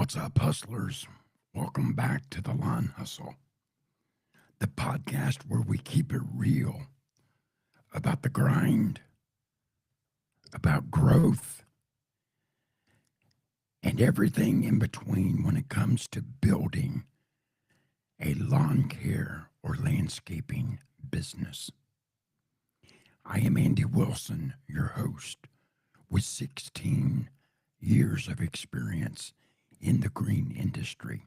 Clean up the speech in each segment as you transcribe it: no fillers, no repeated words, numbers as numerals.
What's up, hustlers? Welcome back to the Lawn Hustle, the podcast where we keep it real about the grind, about growth, and everything in between when it comes to building a lawn care or landscaping business. I am Andy Wilson, your host, with 16 years of experience in the green industry.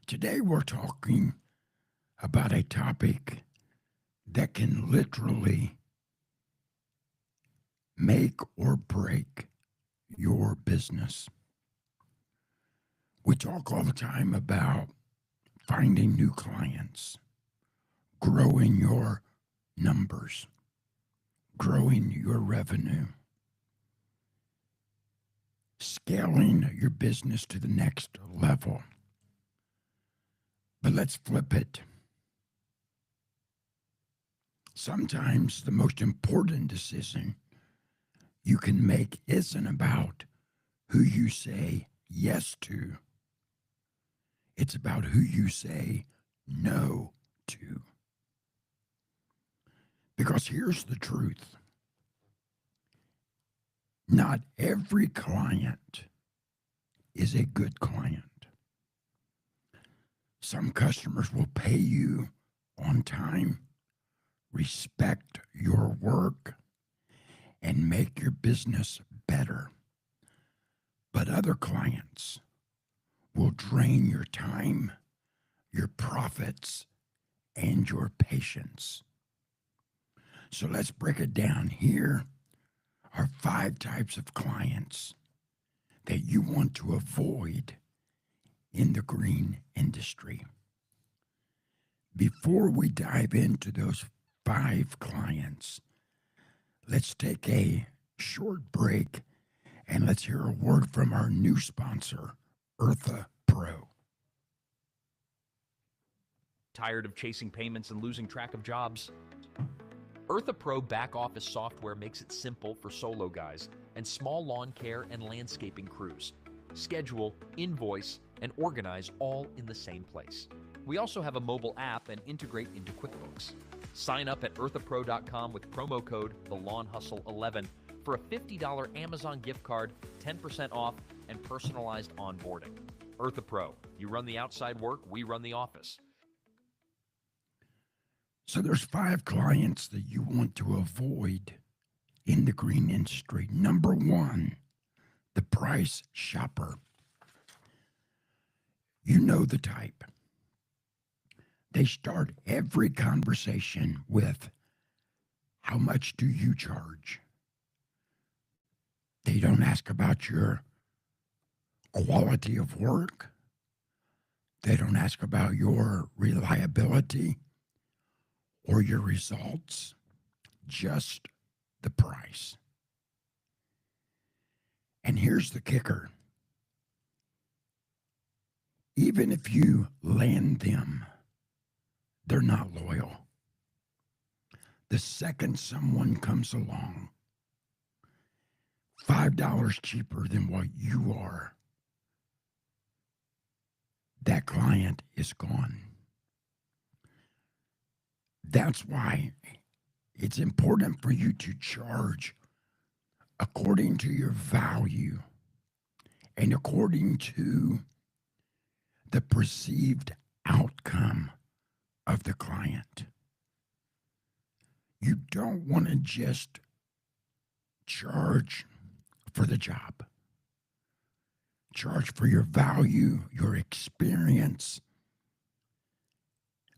Today we're talking about a topic that can literally make or break your business. We talk all the time about finding new clients, growing your numbers, growing your revenue, scaling your business to the next level. But let's flip it. Sometimes the most important decision you can make isn't about who you say yes to. It's about who you say no to. Because here's the truth. Not every client is a good client. Some customers will pay you on time, respect your work, and make your business better. But other clients will drain your time, your profits, and your patience. So let's break it down. Here are 5 types of clients that you want to avoid in the green industry. Before we dive into those 5 clients, let's take a short break and let's hear a word from our new sponsor, Eartha Pro. Tired of chasing payments and losing track of jobs? Eartha Pro back office software makes it simple for solo guys and small lawn care and landscaping crews. Schedule, invoice, and organize all in the same place. We also have a mobile app and integrate into QuickBooks. Sign up at earthapro.com with promo code TheLawnHustle11 for a $50 Amazon gift card, 10% off, and personalized onboarding. Eartha Pro, you run the outside work, we run the office. So there's 5 clients that you want to avoid in the green industry. Number 1, the price shopper. You know the type. They start every conversation with, how much do you charge? They don't ask about your quality of work. They don't ask about your reliability or your results, just the price. And here's the kicker. Even if you land them, they're not loyal. The second someone comes along, $5 cheaper than what you are, that client is gone. That's why it's important for you to charge according to your value and according to the perceived outcome of the client. You don't want to just charge for the job. Charge for your value, your experience,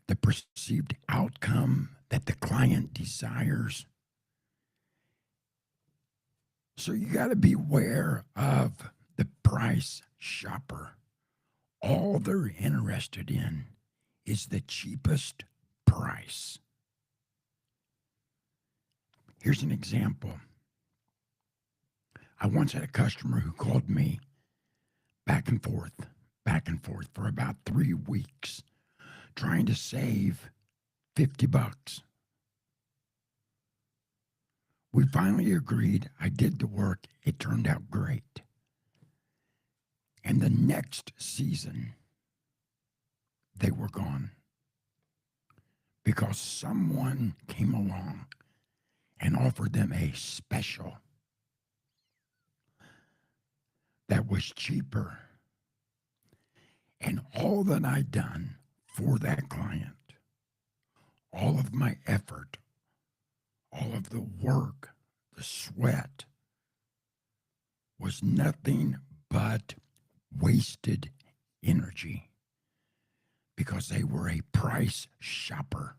the perceived outcome that the client desires. So you got to beware of the price shopper. All they're interested in is the cheapest price. Here's an example. I once had a customer who called me back and forth for about 3 weeks, trying to save $50. We finally agreed. I did the work. It turned out great. And the next season, they were gone because someone came along and offered them a special that was cheaper. And all that I'd done for that client, all of my effort, all of the work, the sweat, was nothing but wasted energy because they were a price shopper.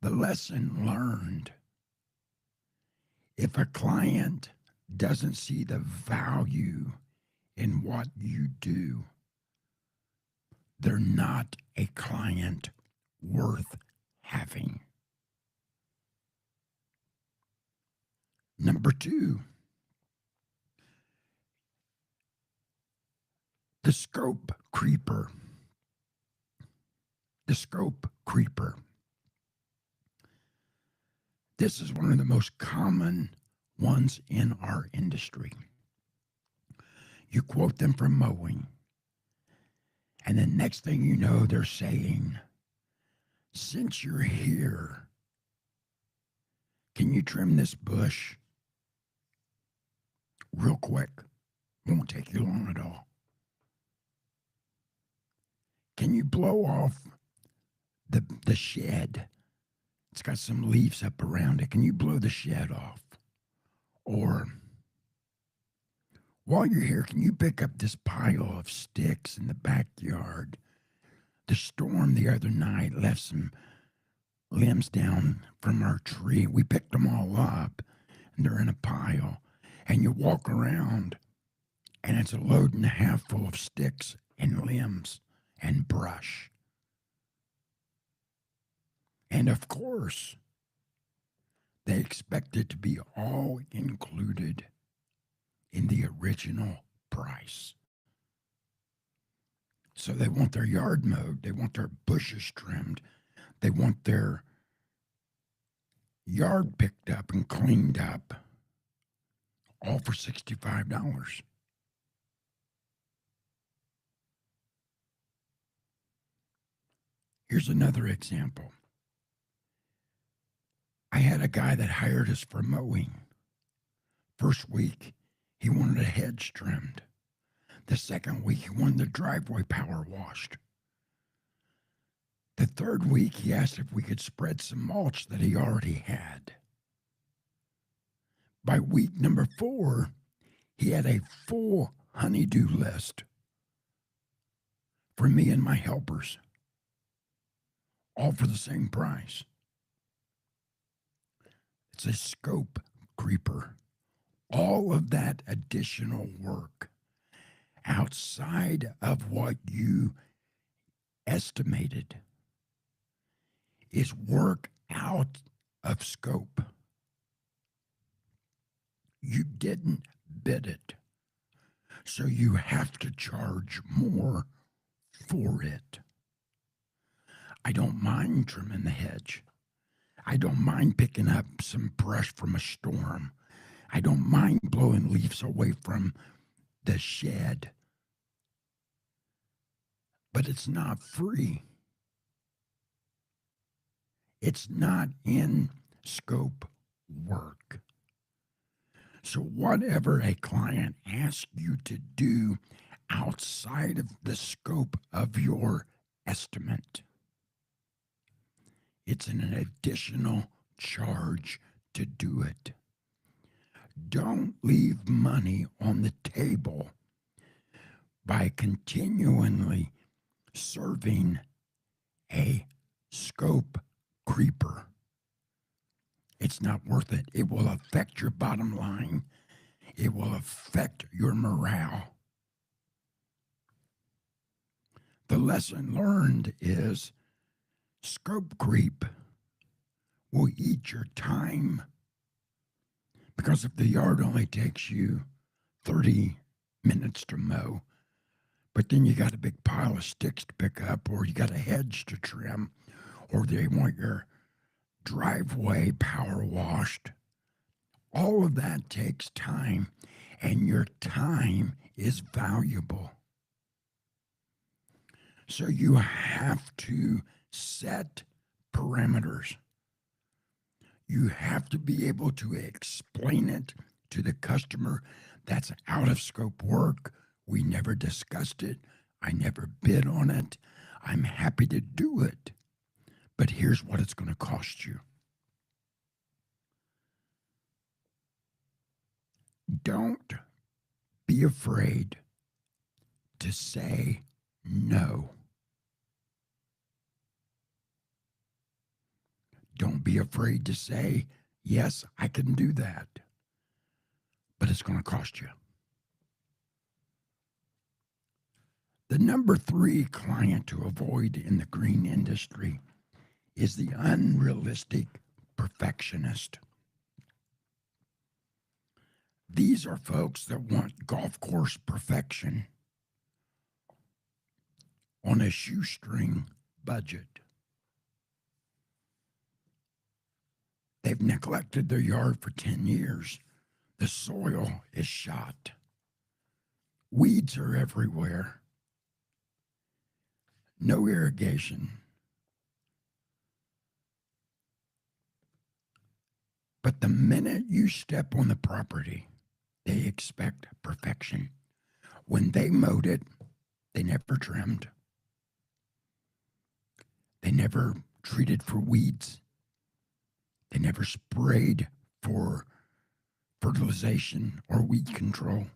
The lesson learned: if a client doesn't see the value in what you do, they're not a client worth having. Number two, the scope creeper. The scope creeper. This is one of the most common ones in our industry. You quote them for mowing, and the next thing you know, they're saying, since you're here, can you trim this bush real quick? Won't take you long at all. Can you blow off the shed? It's got some leaves up around it. Can you blow the shed off? Or while you're here, can you pick up this pile of sticks in the backyard? The storm the other night left some limbs down from our tree. We picked them all up, and they're in a pile. And you walk around, and it's a load and a half full of sticks and limbs and brush. And of course, they expect it to be all included in the original price. So they want their yard mowed, they want their bushes trimmed, they want their yard picked up and cleaned up, all for $65. Here's another example. I had a guy that hired us for mowing. First week, he wanted a hedge trimmed. The second week, he wanted the driveway power washed. The third week, he asked if we could spread some mulch that he already had. By week number 4, he had a full honey-do list for me and my helpers, all for the same price. It's a scope creeper. All of that additional work outside of what you estimated is work out of scope. You didn't bid it, so you have to charge more for it. I don't mind trimming the hedge. I don't mind picking up some brush from a storm. I don't mind blowing leaves away from the shed. But it's not free. It's not in scope work. So whatever a client asks you to do outside of the scope of your estimate, it's an additional charge to do it. Don't leave money on the table by continually serving a scope creeper. It's not worth it. It will affect your bottom line. It will affect your morale. The lesson learned is scope creep will eat your time, because if the yard only takes you 30 minutes to mow, but then you got a big pile of sticks to pick up, or you got a hedge to trim, or they want your driveway power washed, all of that takes time, and your time is valuable. So you have to set parameters. You have to be able to explain it to the customer. That's out of scope work. We never discussed it. I never bid on it. I'm happy to do it. But here's what it's going to cost you. Don't be afraid to say no. Don't be afraid to say, yes, I can do that, but it's going to cost you. The number 3 client to avoid in the green industry is the unrealistic perfectionist. These are folks that want golf course perfection on a shoestring budget. They've neglected their yard for 10 years. The soil is shot. Weeds are everywhere. No irrigation. But the minute you step on the property, they expect perfection. When they mowed it, they never trimmed. They never treated for weeds. They never sprayed for fertilization or weed control.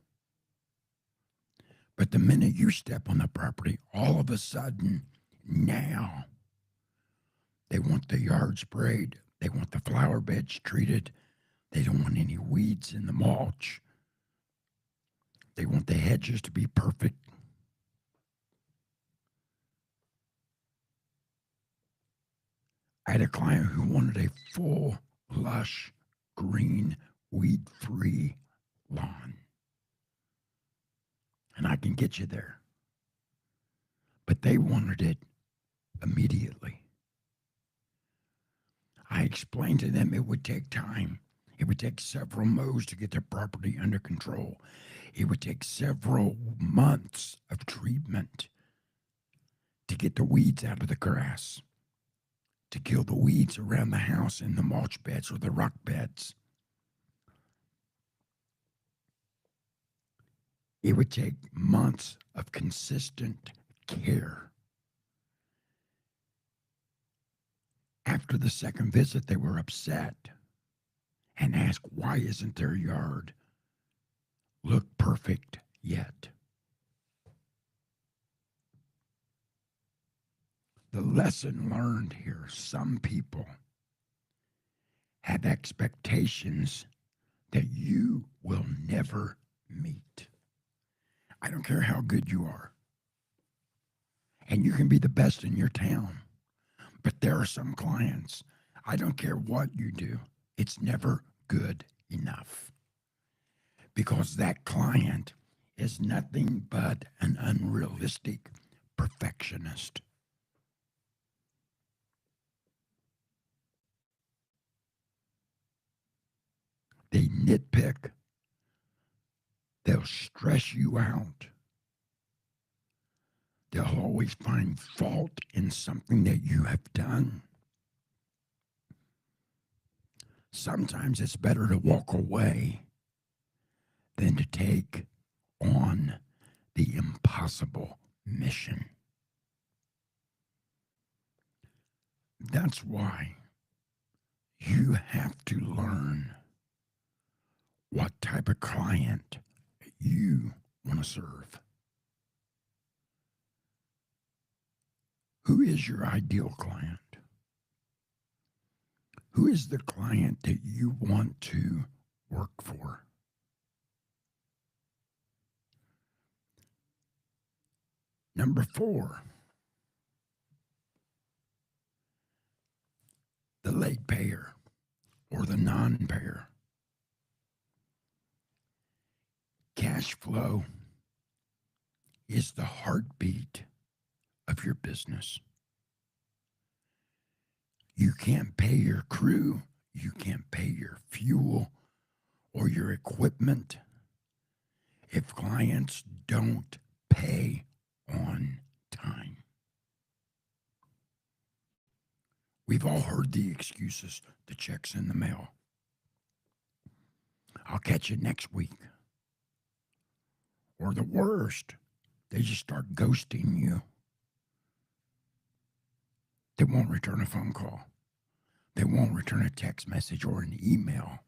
But the minute you step on the property, all of a sudden, now, they want the yard sprayed. They want the flower beds treated. They don't want any weeds in the mulch. They want the hedges to be perfect. I had a client who wanted a full, lush, green, weed-free lawn. And I can get you there. But they wanted it immediately. I explained to them it would take time. It would take several mows to get their property under control. It would take several months of treatment to get the weeds out of the grass, to kill the weeds around the house in the mulch beds or the rock beds. It would take months of consistent care. After the second visit, they were upset and asked, why isn't their yard look perfect yet? The lesson learned here, some people have expectations that you will never meet. I don't care how good you are. And you can be the best in your town. But there are some clients, I don't care what you do, it's never good enough. Because that client is nothing but an unrealistic perfectionist. They nitpick. They'll stress you out. They'll always find fault in something that you have done. Sometimes it's better to walk away than to take on the impossible mission. That's why you have to learn what type of client you want to serve. Who is your ideal client? Who is the client that you want to work for? Number 4, the late payer or the non-payer. Cash flow is the heartbeat of your business. You can't pay your crew, you can't pay your fuel or your equipment if clients don't pay on time. We've all heard the excuses, the check's in the mail. I'll catch you next week. Or the worst, they just start ghosting you. They won't return a phone call. They won't return a text message or an email.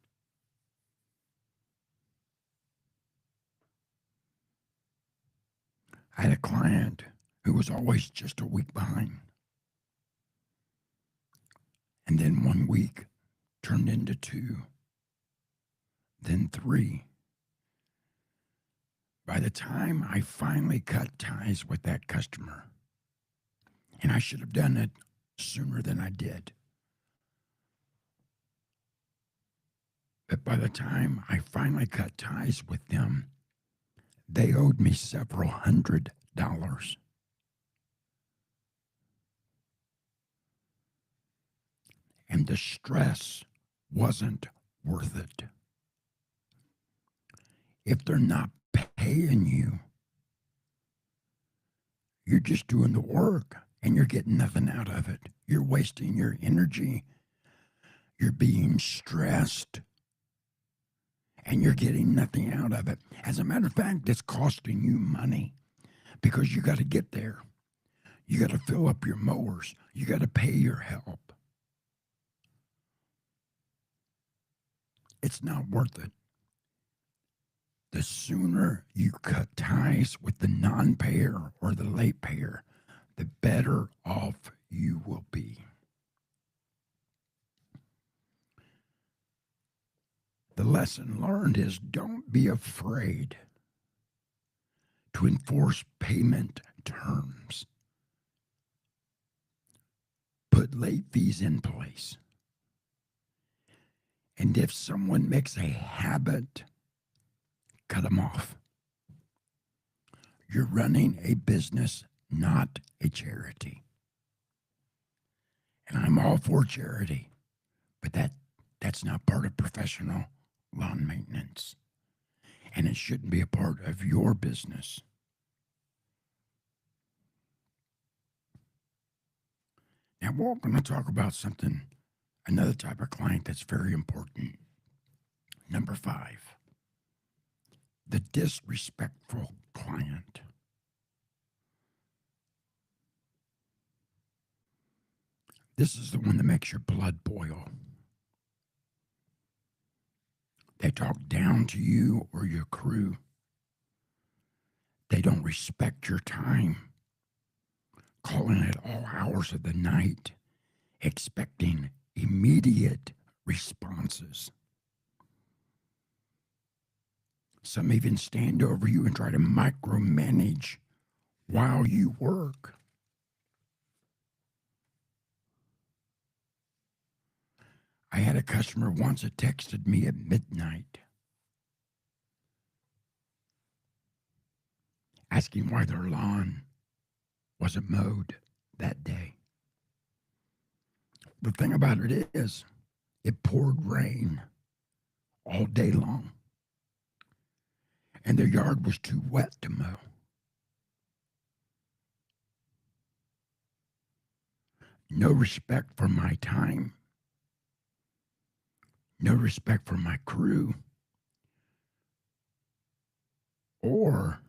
I had a client who was always just a week behind. And then 1 week turned into 2, then 3. By the time I finally cut ties with that customer, and I should have done it sooner than I did, but by the time I finally cut ties with them, they owed me several $100s. And the stress wasn't worth it. If they're not paying you, you're just doing the work and you're getting nothing out of it. You're wasting your energy. You're being stressed and you're getting nothing out of it. As a matter of fact, it's costing you money because you got to get there. You got to fill up your mowers. You got to pay your help. It's not worth it. The sooner you cut ties with the non-payer or the late payer, the better off you will be. The lesson learned is don't be afraid to enforce payment terms. Put late fees in place. And if someone makes a habit, cut them off. You're running a business, not a charity. And I'm all for charity, but that's not part of professional lawn maintenance. And it shouldn't be a part of your business. Now, we're going to talk about another type of client that's very important. Number 5, the disrespectful client. This is the one that makes your blood boil. They talk down to you or your crew. They don't respect your time, calling at all hours of the night, expecting immediate responses. Some even stand over you and try to micromanage while you work. I had a customer once that texted me at midnight asking why their lawn wasn't mowed that day. The thing about it is, it poured rain all day long, and their yard was too wet to mow. No respect for my time, no respect for my crew, or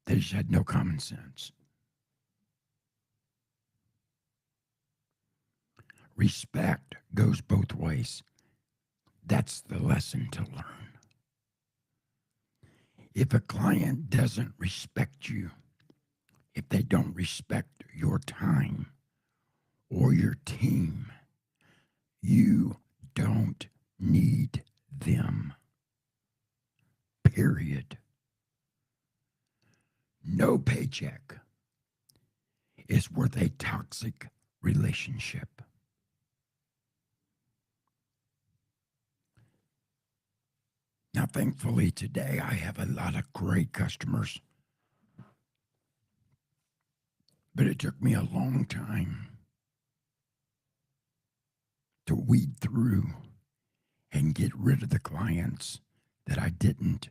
they just had no common sense. Respect goes both ways. That's the lesson to learn. If a client doesn't respect you, if they don't respect your time or your team, you don't need them. Period. No paycheck is worth a toxic relationship. Now, thankfully, today I have a lot of great customers, but it took me a long time to weed through and get rid of the clients that I didn't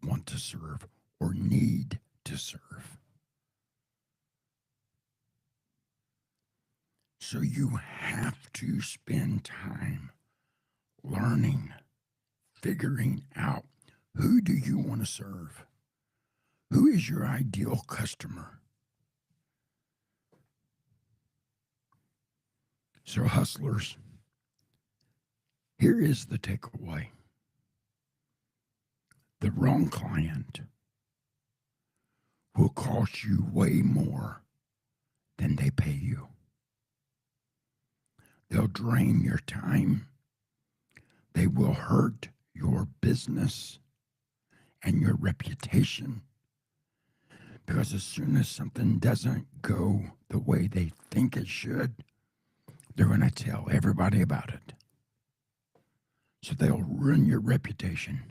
want to serve or need to serve. So you have to spend time learning, figuring out who do you want to serve? Who is your ideal customer? So hustlers, here is the takeaway. The wrong client will cost you way more than they pay you. They'll drain your time. They will hurt your business and your reputation. Because as soon as something doesn't go the way they think it should, they're going to tell everybody about it. So they'll ruin your reputation.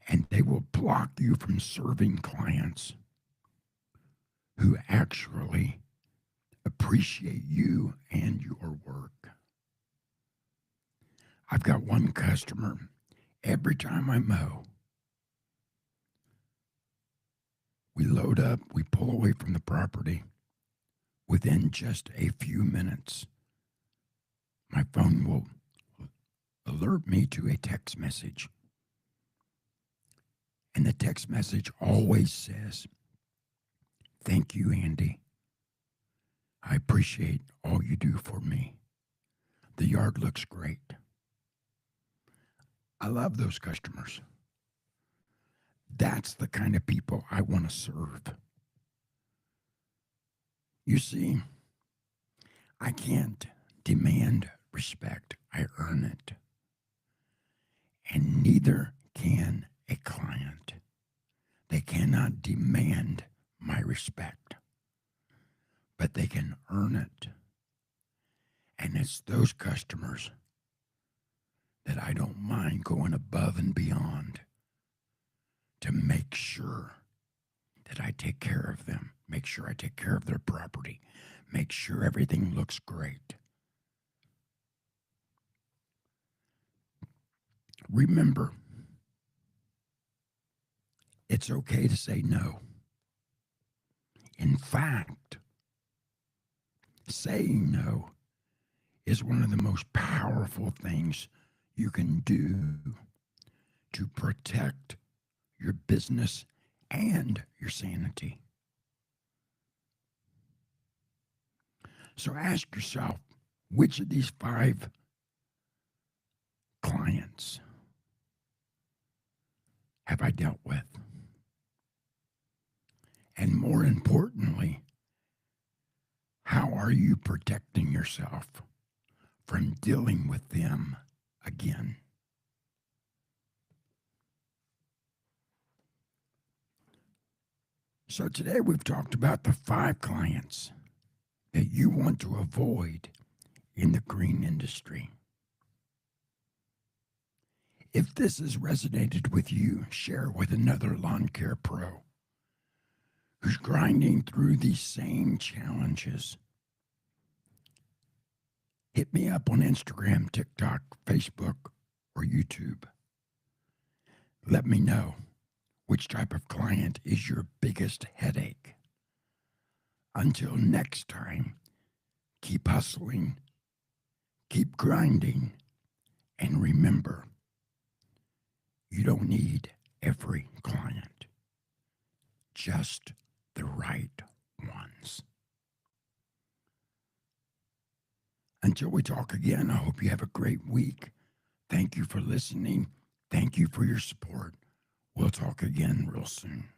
And they will block you from serving clients who actually appreciate you and your work. I've got one customer, every time I mow, we load up, we pull away from the property. Within just a few minutes, my phone will alert me to a text message. And the text message always says, "Thank you, Andy. I appreciate all you do for me. The yard looks great." I love those customers. That's the kind of people I want to serve. You see, I can't demand respect. I earn it. And neither can a client. They cannot demand my respect, but they can earn it. And it's those customers that I don't mind going above and beyond to make sure that I take care of them, make sure I take care of their property, make sure everything looks great. Remember, it's okay to say no. In fact, saying no is one of the most powerful things you can do to protect your business and your sanity. So ask yourself, which of these 5 clients have I dealt with? And more importantly, how are you protecting yourself from dealing with them again? So today we've talked about the 5 clients that you want to avoid in the green industry. If this has resonated with you, share with another lawn care pro who's grinding through these same challenges. Hit me up on Instagram, TikTok, Facebook, or YouTube. Let me know which type of client is your biggest headache. Until next time, keep hustling, keep grinding, and remember, you don't need every client, just the right ones. Until we talk again, I hope you have a great week. Thank you for listening. Thank you for your support. We'll talk again real soon.